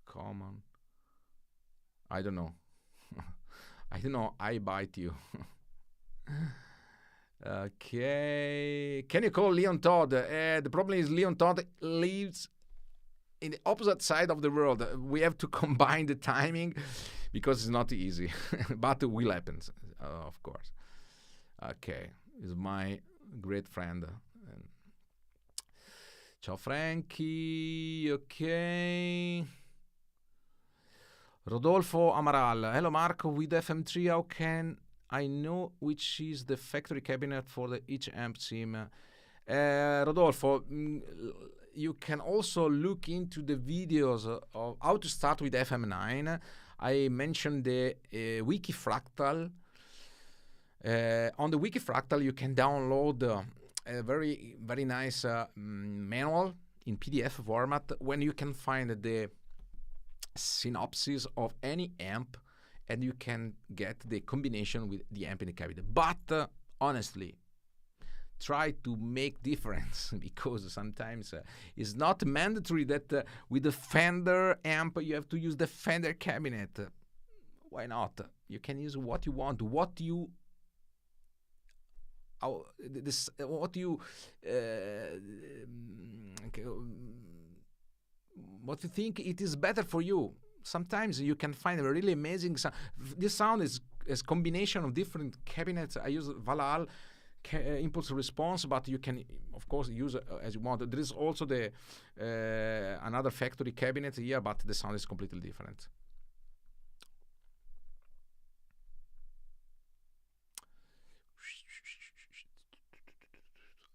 common? I don't know. I don't know. I bite you. Okay. Can you call Leon Todd? The problem is Leon Todd lives in the opposite side of the world. We have to combine the timing because it's not easy. But it will happen, of course. Okay. He's my great friend. Ciao Frankie. Okay. Rodolfo Amaral. Hello, Marco. With FM3, how can I know which is the factory cabinet for each amp sim? Rodolfo, you can also look into the videos of how to start with FM9. I mentioned the wiki Fractal. On the wiki Fractal, you can download a very, very nice manual in PDF format when you can find the synopsis of any amp and you can get the combination with the amp in the cabinet. But honestly, try to make difference because sometimes it's not mandatory that with the Fender amp you have to use the Fender cabinet. Why not? You can use what you want, what you think it is better for you. Sometimes you can find a really amazing sound. This sound is a combination of different cabinets. I use Valhalla impulse response, but you can of course use as you want. There is also the another factory cabinet here, but the sound is completely different.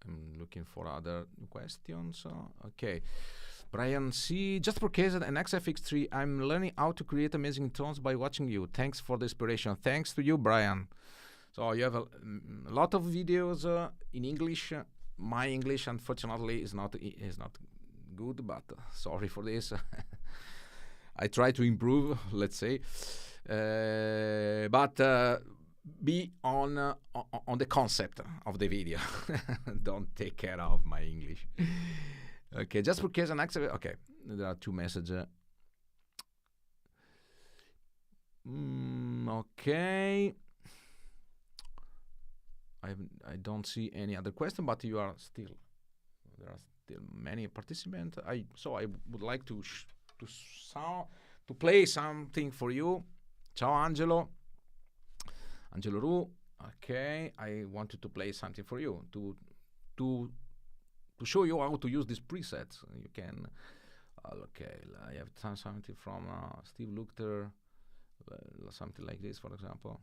I'm looking for other questions. Okay. Brian C. Just for case an FX3, I'm learning how to create amazing tones by watching you. Thanks for the inspiration. Thanks to you, Brian. So you have a lot of videos in English. My English, unfortunately, is not good, but sorry for this. I try to improve, let's say. But be on the concept of the video. Don't take care of my English. Okay, just for case an accident. Okay, there are two messages. Okay. I don't see any other question, but there are still many participants. So I would like to play something for you. Ciao, Angelo Ru. Okay, I wanted to play something for you to show you how to use these presets. You can. Okay, I have something from Steve Lukather, something like this, for example.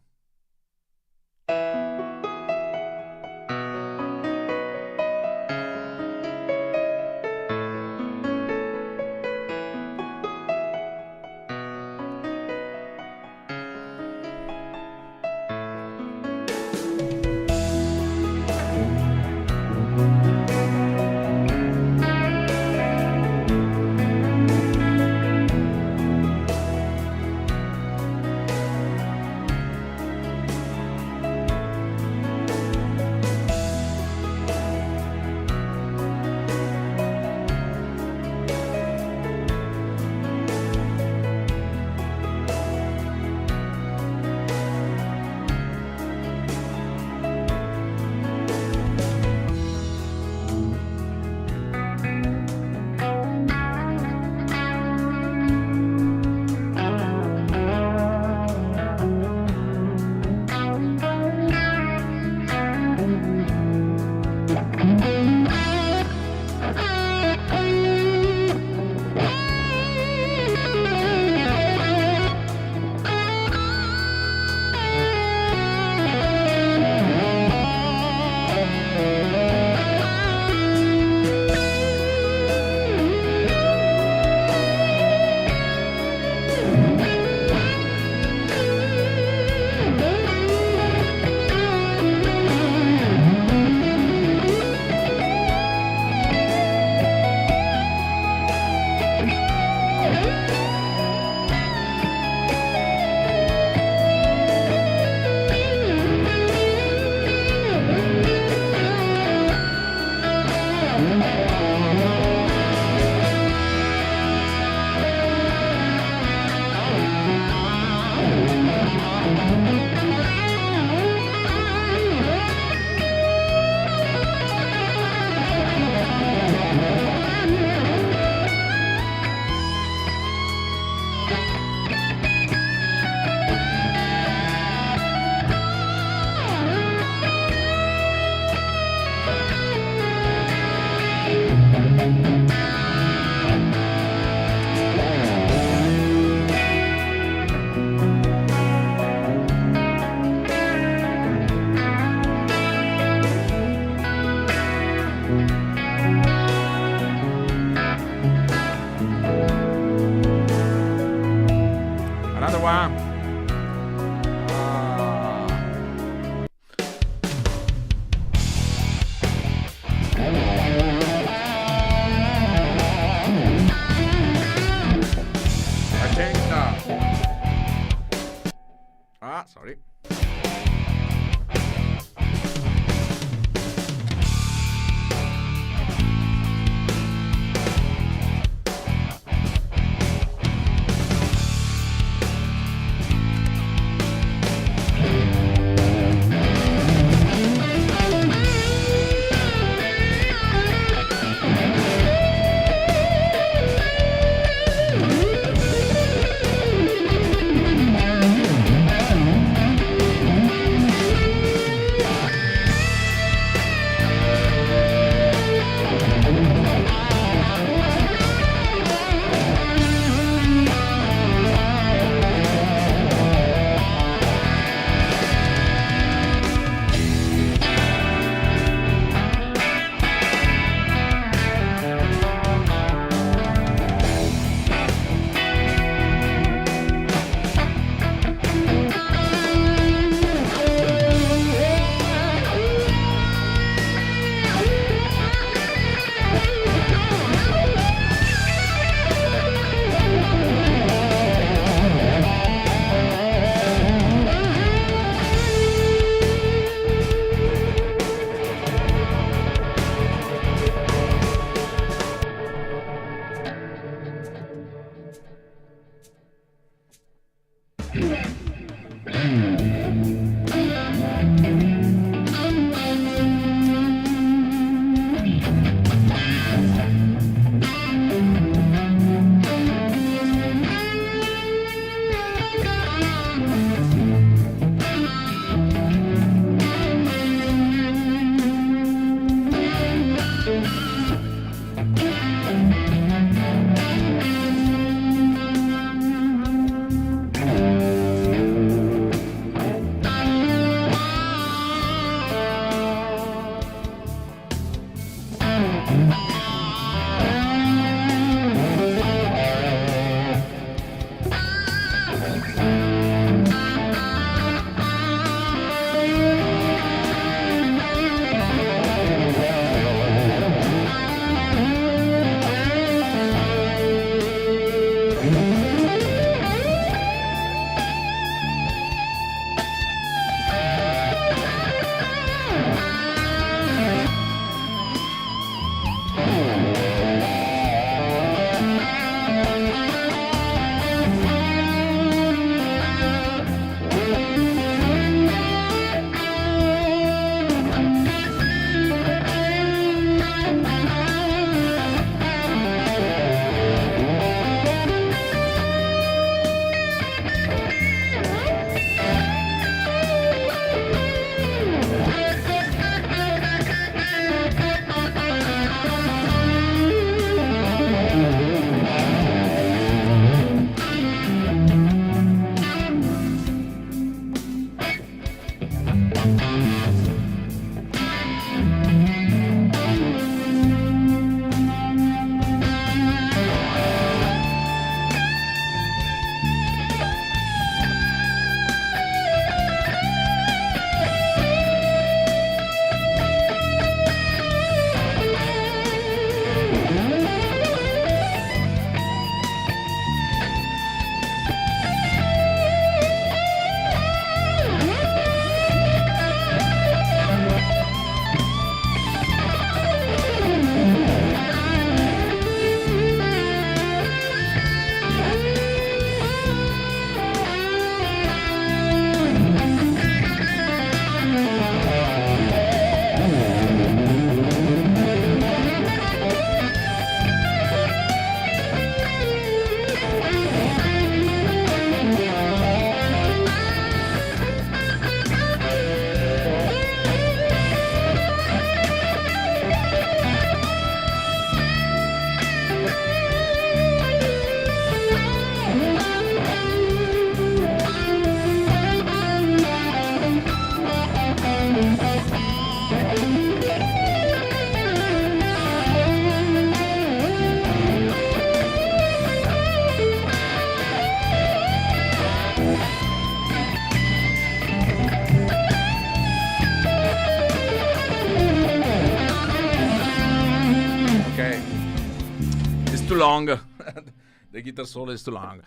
Too long. The guitar solo is too long.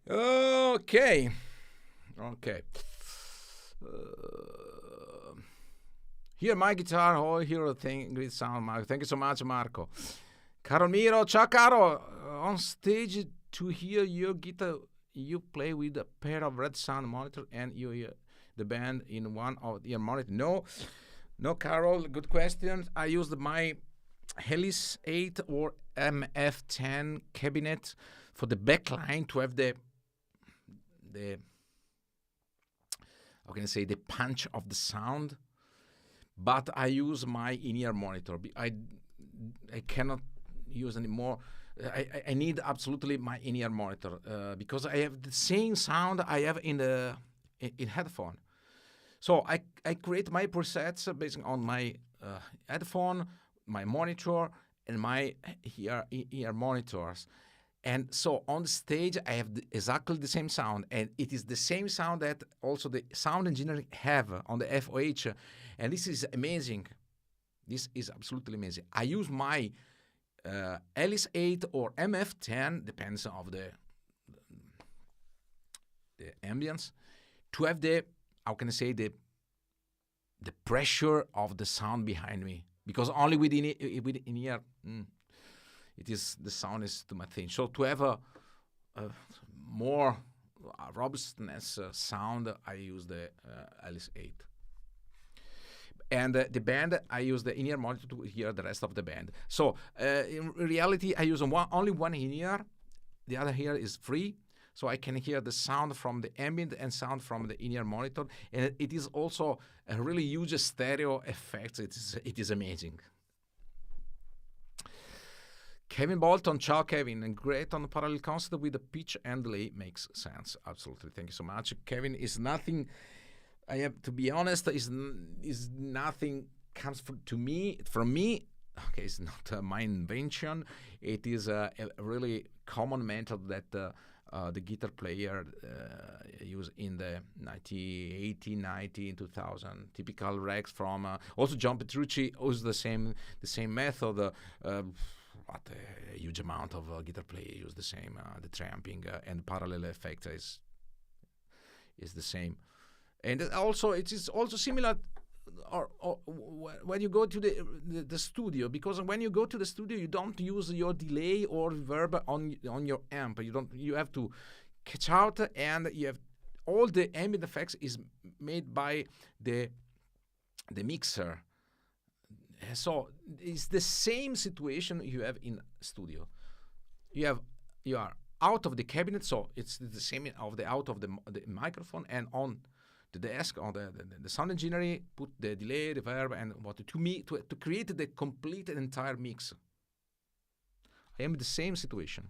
Okay. Here my guitar. Oh, here a thing. Great sound, Marco. Thank you so much, Marco. Caro Miro, ciao Caro. On stage to hear your guitar, you play with a pair of red sound monitor and you hear the band in one of your monitor. No, Carol. Good question. I used my Helis 8 or MF10 cabinet for the backline to have the how can I say, the punch of the sound, but I use my in-ear monitor. I cannot use anymore. I need absolutely my in-ear monitor because I have the same sound I have in headphone. So I create my presets based on my headphone, my monitor, and my ear monitors. And so on the stage, I have exactly the same sound. And it is the same sound that also the sound engineering have on the FOH. And this is amazing. This is absolutely amazing. I use my Alice 8 or MF10, depends on the ambience, to have the, how can I say, the pressure of the sound behind me. Because only with in-ear, it is, the sound is too much thin. So to have a more robustness sound, I use the Alice 8. And the band, I use the in-ear monitor to hear the rest of the band. So in reality, I use only one in-ear. The other ear is free. So I can hear the sound from the ambient and sound from the in-ear monitor. And it is also a really huge stereo effect. It is amazing. Kevin Bolton, ciao Kevin, and great on the parallel concert with the pitch and delay makes sense. Absolutely, thank you so much. Kevin is nothing, I have to be honest, is nothing comes from me. Okay, it's not my invention. It is a really common method that the guitar player used in the 1980, 90, 2000. Typical Rex from also John Petrucci used the same method. But a huge amount of guitar players use the same. The tramping and parallel effect is the same, and also it is also similar. Or when you go to the studio, because when you go to the studio, you don't use your delay or reverb on your amp. You have to catch out, and you have all the ambient effects is made by the mixer. So it's the same situation you have in studio. You are out of the cabinet, so it's the same out of the microphone, and on the desk on the sound engineering put the delay, reverb, and to create the complete and entire mix. I am in the same situation.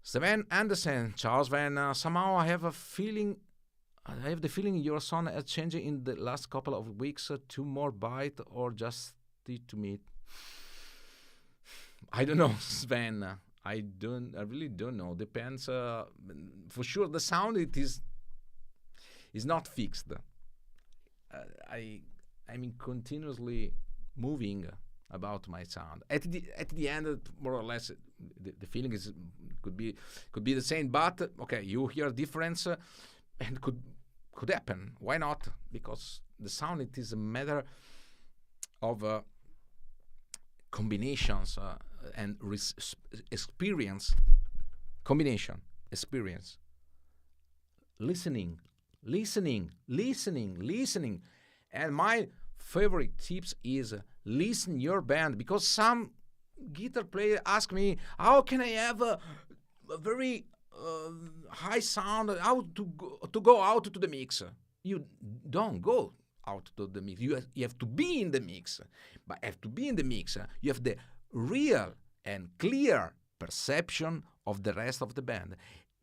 Sven Anderson, Charles Van. Somehow I have a feeling I have the feeling your sound has changed in the last couple of weeks to more bite or just to meet. I don't know, Sven. I really don't know. Depends. For sure, the sound is not fixed. I'm continuously moving about my sound. At the end, more or less, the feeling could be the same. But okay, you hear difference, and could happen. Why not? Because the sound, it is a matter of combinations and experience. Combination, experience, listening. And my favorite tips is listen your band, because some guitar player ask me, how can I have a very high sound, how to go out to the mix? You don't go out to the mix. You have to be in the mix. But have to be in the mix, you have the real and clear perception of the rest of the band.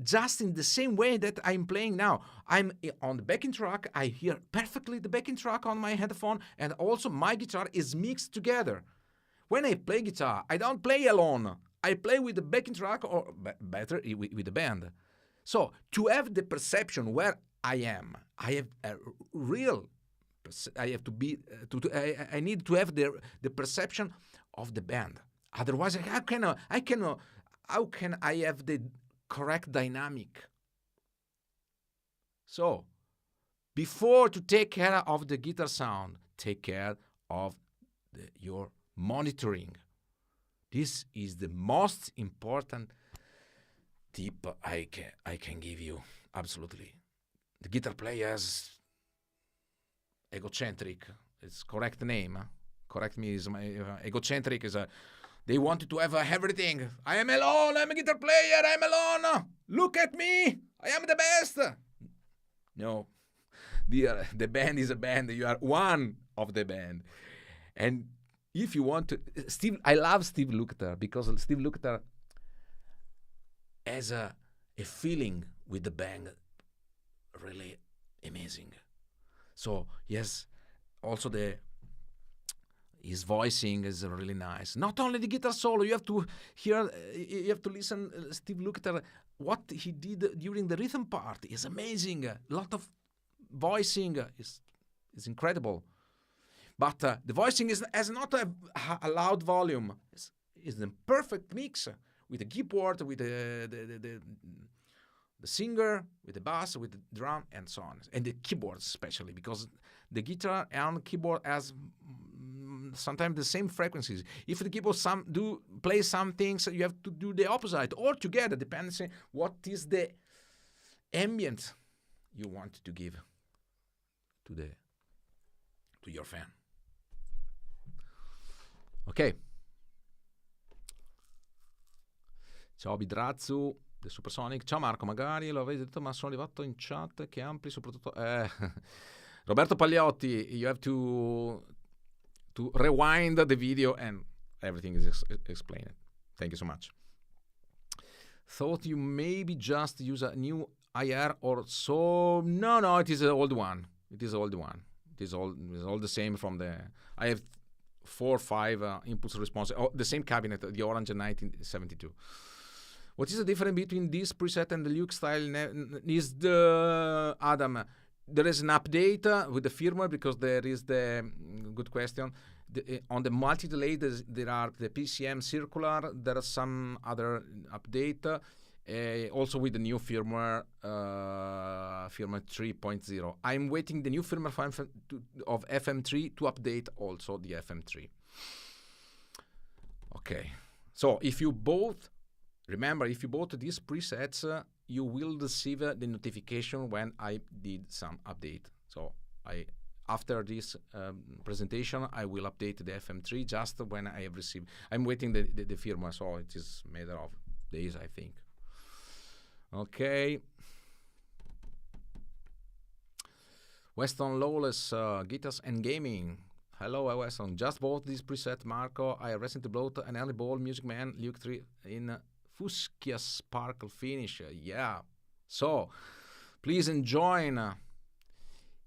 Just in the same way that I'm playing now. I'm on the backing track, I hear perfectly the backing track on my headphone, and also my guitar is mixed together. When I play guitar, I don't play alone. I play with the backing track, or better, with the band. So, to have the perception where I am, I have a real, I have to be, I need to have the perception of the band. Otherwise, how can I have the correct dynamic? So, before to take care of the guitar sound, take care of your monitoring. This is the most important tip I can give you. Absolutely. The guitar players, egocentric. It's correct name. Correct me is my egocentric is a. They wanted to have everything. I am alone. I'm a guitar player. I'm alone. Look at me. I am the best. No, the band is a band. You are one of the band. And if you want to, I love Steve Lukather, because Steve Lukather has a feeling with the band really amazing. So yes, also his voicing is really nice. Not only the guitar solo, you have to hear, you have to listen. Steve Lukather, what he did during the rhythm part is amazing. A lot of voicing is incredible. But the voicing has not a loud volume. It's a perfect mix with the keyboard, with the singer, with the bass, with the drum, and so on. And the keyboards especially, because the guitar and keyboard has sometimes the same frequencies. If the keyboard play some things, you have to do the opposite, or together, depends on what is the ambient you want to give to your fan. Ok. Ciao Bidrazzu, The Supersonic. Ciao Marco, magari lo avete detto, ma sono arrivato in chat che ampli soprattutto... Roberto Pagliotti, you have to rewind the video and everything is explained. Thank you so much. Thought you maybe just use a new IR or so. No, it is an old one. It is all the same from the... I have 4 or 5 impulse response. The same cabinet, the Orange 1972. What is the difference between this preset and the Luke style? Is the Adam? There is an update with the firmware, because there is the good question. On the multi-delay, there are the PCM circular. There are some other update. Also with the new firmware, firmware 3.0. I'm waiting the new firmware of FM3 to update also the FM3. Okay, so if you bought these presets, you will receive the notification when I did some update. So after this presentation, I will update the FM3 just when I have received. I'm waiting the firmware, so it is a matter of days, I think. Okay. Weston Lawless, Guitars and Gaming. Hello, Weston. Just bought this preset, Marco. I recently bought an early ball Music Man Luke 3 in Fuschia Sparkle finish. Yeah. So, please enjoy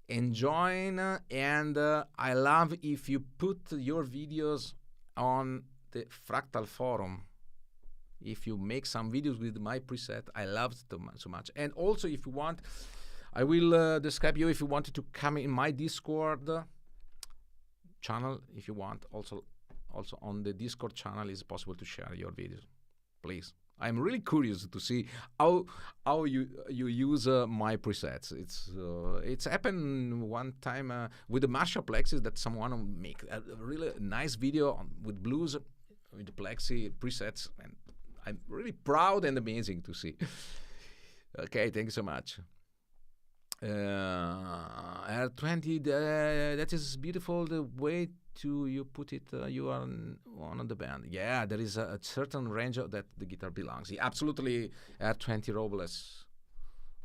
enjoying, and I love if you put your videos on the Fractal forum. If you make some videos with my preset, I love it so much. And also, if you want, I will describe you if you wanted to come in my Discord channel. If you want, also on the Discord channel is possible to share your videos. Please, I'm really curious to see how you use my presets. It's happened one time with the Marshall Plexis that someone make a really nice video with blues with the Plexi presets, and I'm really proud and amazing to see. Okay, thank you so much. R20, that is beautiful. The way you put it, you are one of the band. Yeah, there is a certain range that the guitar belongs. Yeah, absolutely, R20 Robles.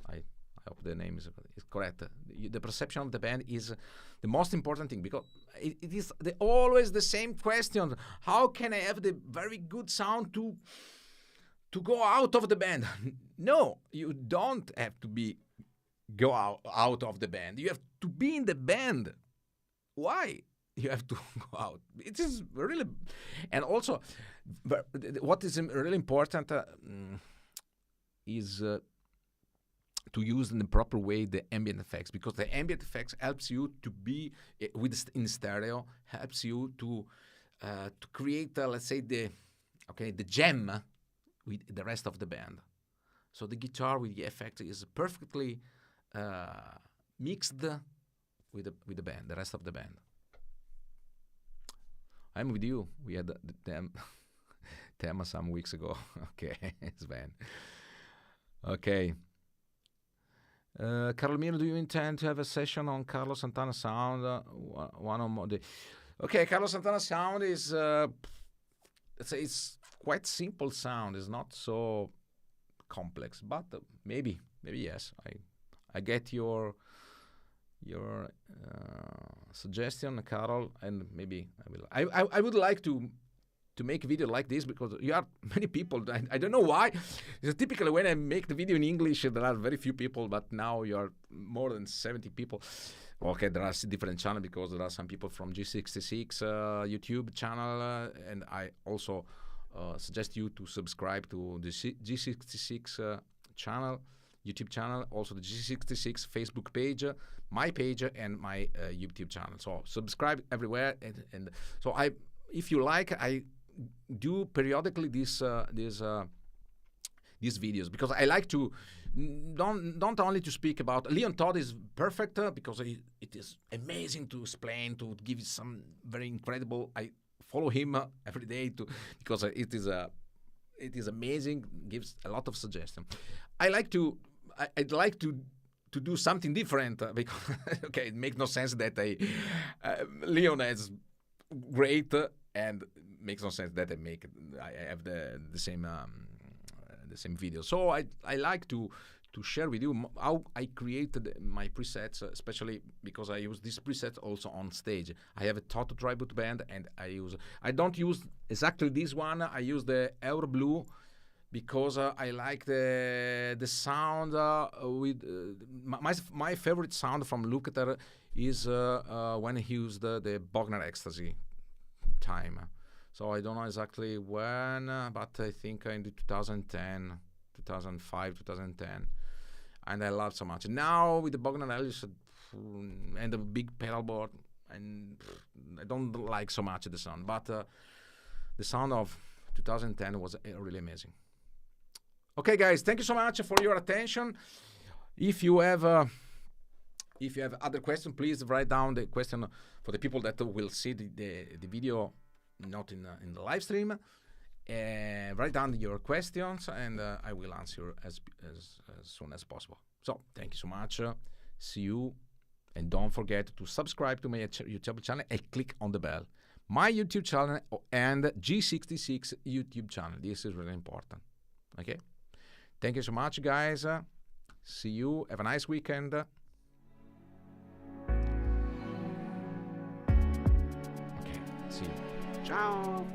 I hope the name is correct. The perception of the band is the most important thing, because it is always the same question. How can I have the very good sound to go out of the band? No, you don't have to go out of the band. You have to be in the band. Why you have to go out? It is really, and also what is really important is to use in the proper way the ambient effects, because the ambient effects helps you to be in stereo, helps you to create let's say the gem with the rest of the band. So the guitar with the effect is perfectly mixed with the band, the rest of the band. I'm with you. We had the tema some weeks ago. Okay, Sven. Okay. Carlo Miro, do you intend to have a session on Carlos Santana sound? One or more day. Okay, Carlos Santana sound is it's quite simple sound. It's not so complex, but maybe yes. I get your suggestion, Carol, and maybe I will. I would like to make a video like this, because you are many people. I don't know why. Typically, when I make the video in English, there are very few people, but now you are more than 70 people. Okay, there are different channels, because there are some people from G66 YouTube channel, and I also suggest you to subscribe to the G66 channel. YouTube channel, also the G66 Facebook page, my page, and my YouTube channel. So subscribe everywhere, and so if you like, I do periodically these videos, because I like to don't only to speak about. Leon Todd is perfect because it is amazing to explain, to give you some very incredible. I follow him every day because it is amazing. Gives a lot of suggestions. I'd like to do something different because okay, it makes no sense that Leon is great and makes no sense that I have the same video. So I like to share with you how I created my presets, especially because I use this preset also on stage. I have a Toto tribute band, and I don't use exactly this one. I use the Euro Blue, because I like the sound with my favorite sound from Lukather is when he used the Bogner Ecstasy time. So I don't know exactly when, but I think in 2010, 2005, 2010, and I love so much. Now with the Bogner Ellis and the big pedal board, and I don't like so much the sound, but the sound of 2010 was really amazing. Okay, guys, thank you so much for your attention. If you have other questions, please write down the question for the people that will see the video, not in the live stream. Write down your questions, and I will answer as soon as possible. So, thank you so much. See you, and don't forget to subscribe to my YouTube channel and click on the bell. My YouTube channel and G66 YouTube channel. This is really important. Okay. Thank you so much, guys. See you. Have a nice weekend. Okay, see you. Ciao.